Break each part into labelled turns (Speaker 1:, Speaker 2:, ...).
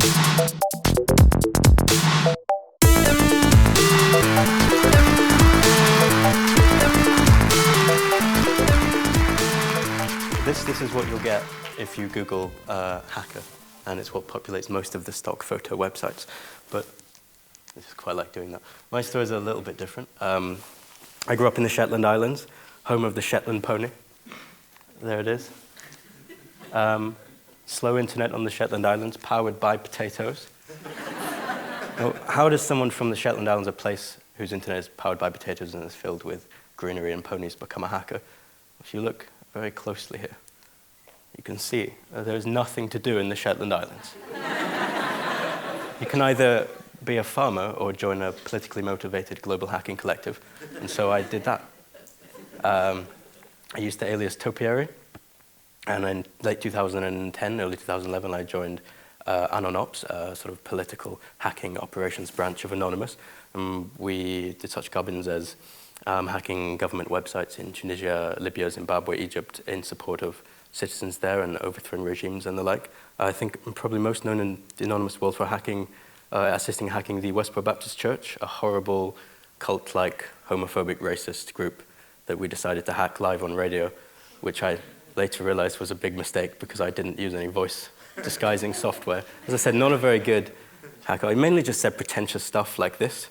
Speaker 1: This is what you'll get if you Google hacker, and it's what populates most of the stock photo websites. But I just quite like doing that. My story is a little bit different. I grew up in the Shetland Islands, home of the Shetland pony. There it is. Slow internet on the Shetland Islands, powered by potatoes. Now, how does someone from the Shetland Islands, a place whose internet is powered by potatoes and is filled with greenery and ponies, become a hacker? If you look very closely here, you can see there is nothing to do in the Shetland Islands. You can either be a farmer or join a politically motivated global hacking collective, and so I did that. I used the alias Topiary, and in late 2010, early 2011, I joined Anonymous, a sort of political hacking operations branch of Anonymous. We did such gubbins as hacking government websites in Tunisia, Libya, Zimbabwe, Egypt, in support of citizens there and overthrowing regimes and the like. I think I'm probably most known in the anonymous world for hacking, assisting hacking the Westboro Baptist Church, a horrible cult-like homophobic racist group that we decided to hack live on radio, which I later realized was a big mistake because I didn't use any voice disguising software. As I said, not a very good hacker. I mainly just said pretentious stuff like this.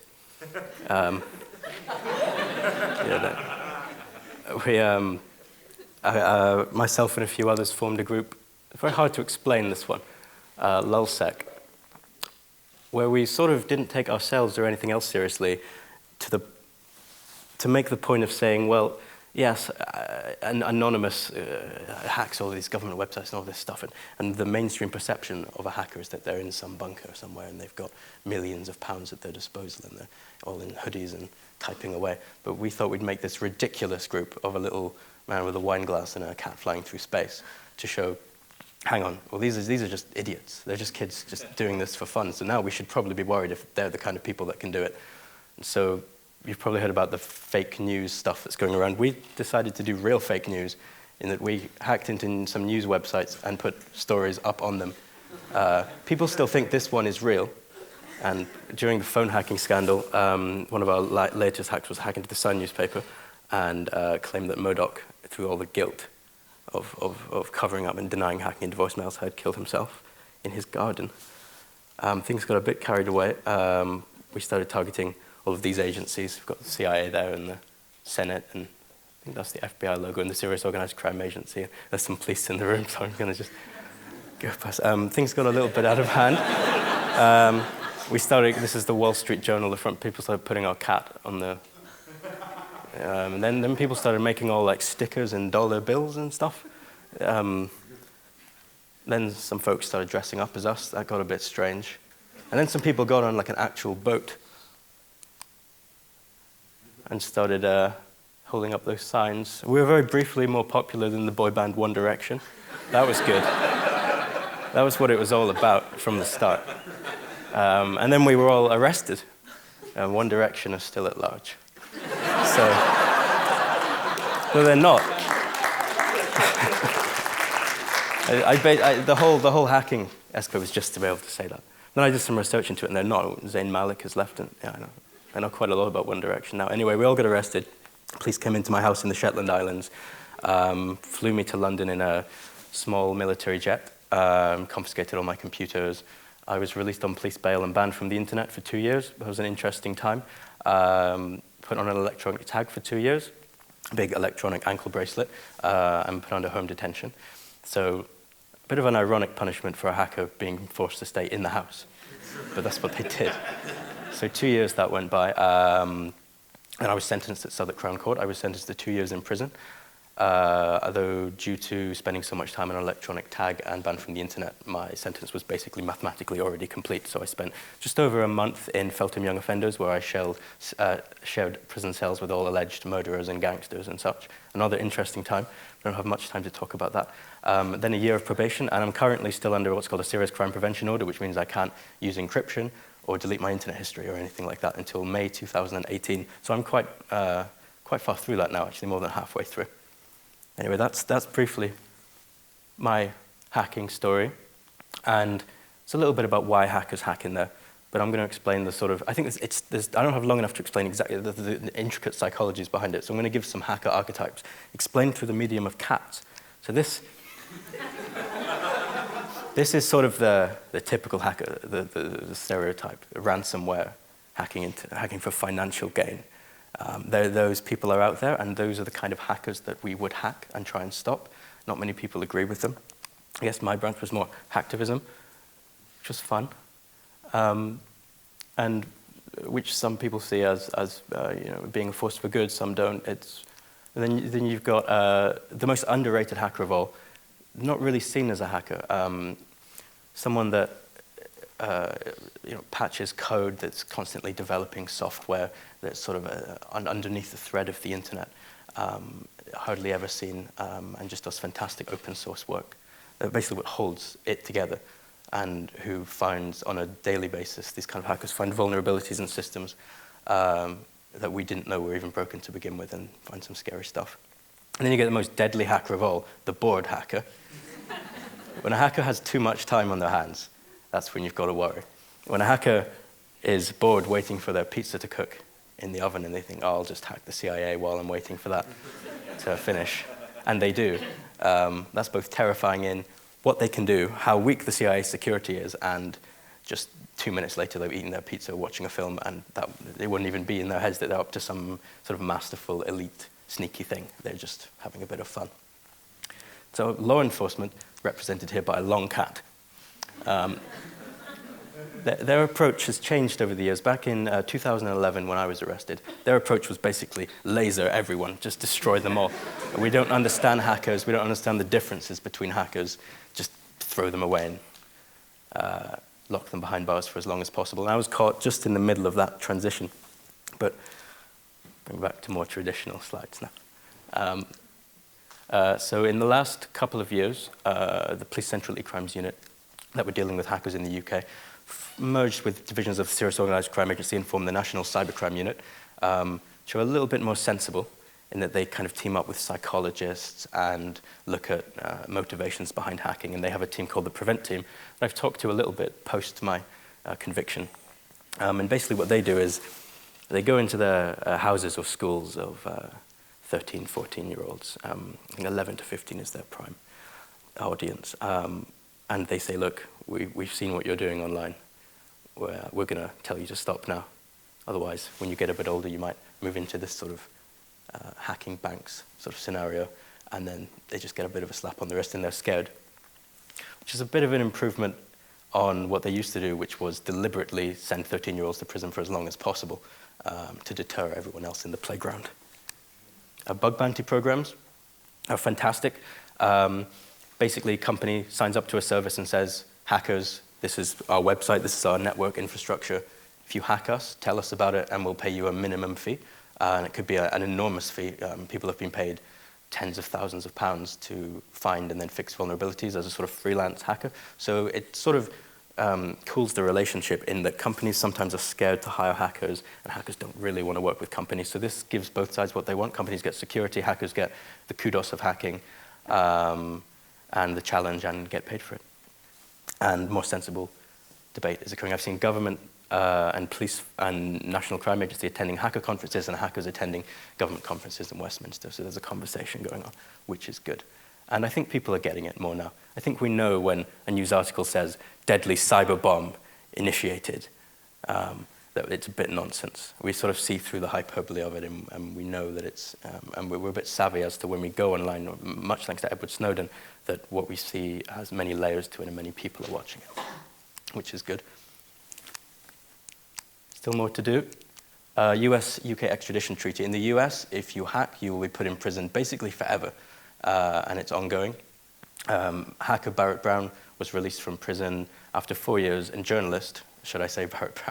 Speaker 1: Myself and a few others formed a group. It's very hard to explain this one, LulzSec, where we sort of didn't take ourselves or anything else seriously to make the point of saying, well, yes, Anonymous hacks all these government websites and all this stuff, and the mainstream perception of a hacker is that they're in some bunker somewhere and they've got millions of pounds at their disposal and they're all in hoodies and typing away. But we thought we'd make this ridiculous group of a little man with a wine glass and a cat flying through space to show, hang on, well, these are just idiots. They're just kids just doing this for fun. So now we should probably be worried if they're the kind of people that can do it. And so you've probably heard about the fake news stuff that's going around. We decided to do real fake news in that we hacked into some news websites and put stories up on them. People still think this one is real. And during the phone hacking scandal, one of our latest hacks was hack into the Sun newspaper and claimed that Murdoch, through all the guilt of covering up and denying hacking into voicemails, had killed himself in his garden. Things got a bit carried away. We started targeting all of these agencies. We've got the CIA there and the Senate, and I think that's the FBI logo, and the Serious Organized Crime Agency. There's some police in the room, so I'm going to just go past. Things got a little bit out of hand. We started, this is the Wall Street Journal, the front, people started putting our cat on the, and then people started making all like stickers and dollar bills and stuff. Then some folks started dressing up as us. That got a bit strange. And then some people got on like an actual boat and started holding up those signs. We were very briefly more popular than the boy band One Direction. That was good. That was what it was all about from the start. And then we were all arrested. One Direction are still at large. So, no, they're not. The whole hacking escapade was just to be able to say that. Then I did some research into it, and they're not. Zayn Malik has left, and yeah, I know quite a lot about One Direction now. Anyway, we all got arrested. Police came into my house in the Shetland Islands, flew me to London in a small military jet, confiscated all my computers. I was released on police bail and banned from the internet for 2 years. It was an interesting time. Put on an electronic tag for 2 years, big electronic ankle bracelet, and put under home detention. So a bit of an ironic punishment for a hacker being forced to stay in the house. But that's what they did. So 2 years that went by, and I was sentenced at Southwark Crown Court. I was sentenced to 2 years in prison. Although due to spending so much time on an electronic tag and banned from the internet, my sentence was basically mathematically already complete. So I spent just over a month in Feltham Young Offenders, where I shared prison cells with all alleged murderers and gangsters and such. Another interesting time. I don't have much time to talk about that. Then a year of probation, and I'm currently still under what's called a serious crime prevention order, which means I can't use encryption or delete my internet history or anything like that until May 2018. So I'm quite far through that now, actually more than halfway through. Anyway, that's briefly my hacking story. And It's a little bit about why hackers hack in there, but I'm going to explain the sort of, I think I don't have long enough to explain exactly the intricate psychologies behind it, so I'm going to give some hacker archetypes, explained through the medium of cats. So this is sort of the typical hacker, the stereotype, ransomware, hacking for financial gain. Those people are out there, and those are the kind of hackers that we would hack and try and stop. Not many people agree with them. I guess my branch was more hacktivism, which was fun, and which some people see as being a force for good, some don't. Then you've got the most underrated hacker of all, not really seen as a hacker, someone that patches code that's constantly developing software that's sort of underneath the thread of the internet, hardly ever seen, and just does fantastic open source work. Basically what holds it together, and who finds on a daily basis, these kind of hackers find vulnerabilities in systems that we didn't know were even broken to begin with, and find some scary stuff. And then you get the most deadly hacker of all, the bored hacker. When a hacker has too much time on their hands, that's when you've got to worry. When a hacker is bored waiting for their pizza to cook in the oven, and they think, oh, I'll just hack the CIA while I'm waiting for that to finish. And they do. That's both terrifying in what they can do, how weak the CIA security is, and just 2 minutes later they've eaten their pizza watching a film, and it wouldn't even be in their heads that they're up to some sort of masterful, elite, sneaky thing. They're just having a bit of fun. So law enforcement, represented here by a long cat. Their approach has changed over the years. Back in 2011, when I was arrested, their approach was basically laser everyone, just destroy them all. We don't understand hackers. We don't understand the differences between hackers. Just throw them away and lock them behind bars for as long as possible. And I was caught just in the middle of that transition. But bring back to more traditional slides now. So in the last couple of years, the Police Central E-Crimes Unit that were dealing with hackers in the UK merged with divisions of the Serious Organised Crime Agency and formed the National Cybercrime Unit, which are a little bit more sensible in that they kind of team up with psychologists and look at motivations behind hacking. And they have a team called the Prevent Team that I've talked to a little bit post my conviction. And basically what they do is they go into the houses or schools of 13, 14-year-olds. I think 11 to 15 is their prime audience. And they say, look, we've seen what you're doing online. We're going to tell you to stop now. Otherwise, when you get a bit older, you might move into this sort of hacking banks sort of scenario, and then they just get a bit of a slap on the wrist and they're scared, which is a bit of an improvement on what they used to do, which was deliberately send 13-year-olds to prison for as long as possible to deter everyone else in the playground. Bug bounty programs are fantastic. Basically, a company signs up to a service and says, hackers, this is our website, this is our network infrastructure. If you hack us, tell us about it, and we'll pay you a minimum fee. And it could be an enormous fee. People have been paid tens of thousands of pounds to find and then fix vulnerabilities as a sort of freelance hacker. So it sort of cools the relationship in that companies sometimes are scared to hire hackers, and hackers don't really want to work with companies. So this gives both sides what they want. Companies get security, hackers get the kudos of hacking, and the challenge, and get paid for it. And more sensible debate is occurring. I've seen government and police and National Crime Agency attending hacker conferences and hackers attending government conferences in Westminster. So there's a conversation going on, which is good. And I think people are getting it more now. I think we know when a news article says, deadly cyber bomb initiated, that it's a bit nonsense. We sort of see through the hyperbole of it, and we know that it's, and we're a bit savvy as to when we go online, much thanks to Edward Snowden, that what we see has many layers to it and many people are watching it, which is good. Still more to do. US-UK extradition treaty. In the US, if you hack, you will be put in prison basically forever, and it's ongoing. Hacker Barrett Brown was released from prison after 4 years, and journalist, should I say Barrett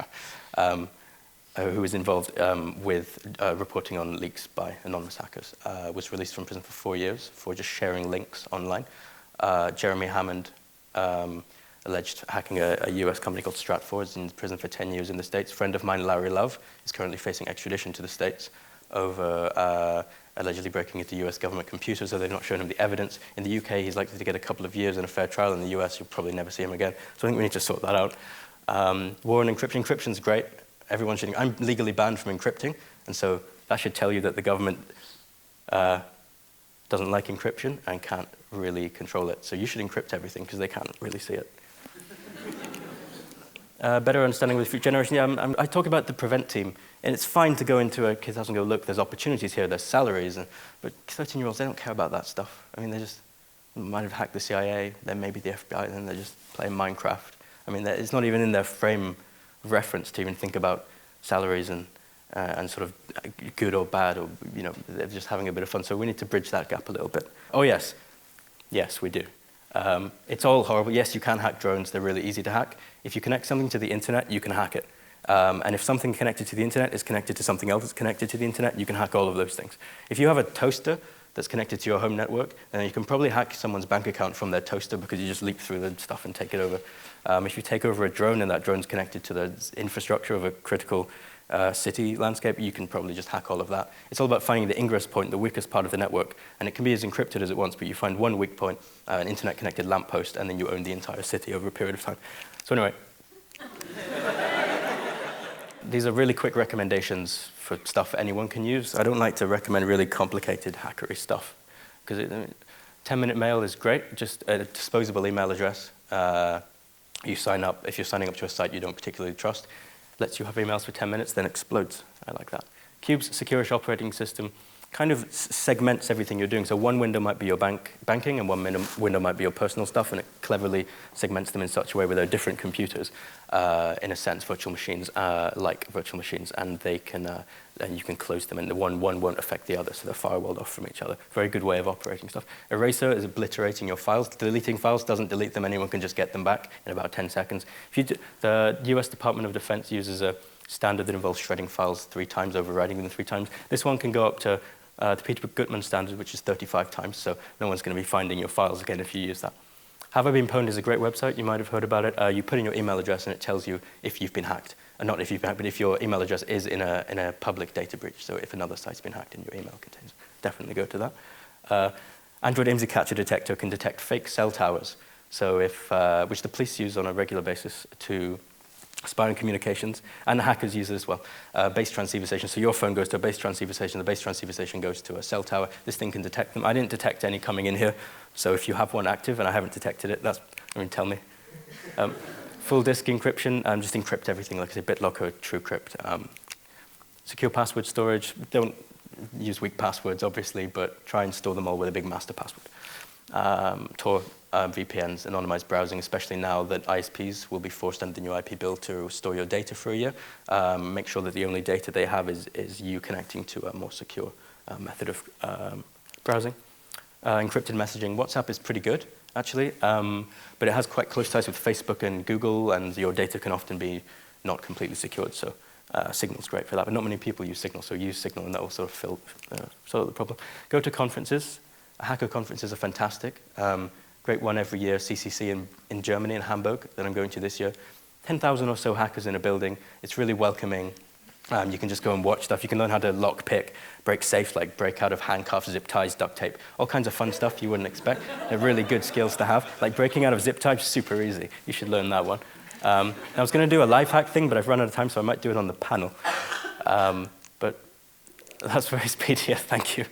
Speaker 1: Brown, who was involved with reporting on leaks by anonymous hackers, was released from prison for 4 years for just sharing links online. Jeremy Hammond, alleged hacking a US company called Stratfor, is in prison for 10 years in the States. A friend of mine, Larry Love, is currently facing extradition to the States over allegedly breaking into US government computers, so they've not shown him the evidence. In the UK, he's likely to get a couple of years in a fair trial. In the US, you'll probably never see him again. So I think we need to sort that out. War on encryption. Encryption's great. Everyone should. I'm legally banned from encrypting, and so that should tell you that the government doesn't like encryption and can't really control it. So you should encrypt everything because they can't really see it. Better understanding with future generation. Yeah, I talk about the prevent team, and it's fine to go into a kid's house and go, look, there's opportunities here, there's salaries, but 13-year-olds, they don't care about that stuff. I mean, they just might have hacked the CIA, then maybe the FBI, and then they're just playing Minecraft. I mean, it's not even in their frame of reference to even think about salaries and sort of good or bad, or they're just having a bit of fun. So we need to bridge that gap a little bit. Oh yes, we do. It's all horrible. Yes, you can hack drones. They're really easy to hack. If you connect something to the internet, you can hack it. And if something connected to the internet is connected to something else that's connected to the internet, you can hack all of those things. If you have a toaster that's connected to your home network, then you can probably hack someone's bank account from their toaster because you just leap through the stuff and take it over. If you take over a drone and that drone's connected to the infrastructure of a critical city landscape, you can probably just hack all of that. It's all about finding the ingress point, the weakest part of the network, and it can be as encrypted as it wants, but you find one weak point, an internet-connected lamppost, and then you own the entire city over a period of time. So anyway, these are really quick recommendations for stuff anyone can use. I don't like to recommend really complicated hackery stuff, because 10-minute mail is great, just a disposable email address. You sign up, if you're signing up to a site you don't particularly trust, lets you have emails for 10 minutes, then explodes. I like that. Cube's secure-ish operating system kind of segments everything you're doing. So one window might be your banking, and one window might be your personal stuff, and it cleverly segments them in such a way where they're different computers, in a sense, virtual machines, like virtual machines, and they can, and you can close them, and the one won't affect the other, so they're firewalled off from each other. Very good way of operating stuff. Eraser is obliterating your files. Deleting files doesn't delete them. Anyone can just get them back in about 10 seconds. The US Department of Defense uses a standard that involves shredding files 3 times, overwriting them 3 times. This one can go up to the Peter Gutmann standard, which is 35 times, so no one's going to be finding your files again if you use that. Have I Been Pwned is a great website. You might have heard about it. You put in your email address, and it tells you if you've been hacked. Not if you've been hacked, but if your email address is in a public data breach. So if another site's been hacked and your email contains, definitely go to that. Android IMSI catcher detector can detect fake cell towers, so which the police use on a regular basis to spy on communications, and the hackers use it as well. Base transceiver station, so your phone goes to a base transceiver station, the base transceiver station goes to a cell tower. This thing can detect them. I didn't detect any coming in here, so if you have one active and I haven't detected it, tell me. Full disk encryption, just encrypt everything, like I say, BitLocker or TrueCrypt. Secure password storage, don't use weak passwords, obviously, but try and store them all with a big master password. Tor VPNs, anonymized browsing, especially now that ISPs will be forced under the new IP bill to store your data for a year. Make sure that the only data they have is you connecting to a more secure method of browsing. Encrypted messaging. WhatsApp is pretty good, actually, but it has quite close ties with Facebook and Google, and your data can often be not completely secured, so Signal's great for that, but not many people use Signal, so use Signal and that will sort of solve the problem. Go to conferences. Hacker conferences are fantastic. Great one every year, CCC in Germany, in Hamburg, that I'm going to this year. 10,000 or so hackers in a building. It's really welcoming. You can just go and watch stuff. You can learn how to lock pick, break safes, like break out of handcuffs, zip ties, duct tape, all kinds of fun stuff you wouldn't expect. They're really good skills to have. Like breaking out of zip ties, super easy. You should learn that one. I was going to do a life hack thing, but I've run out of time, so I might do it on the panel. But that's very speedy. Thank you.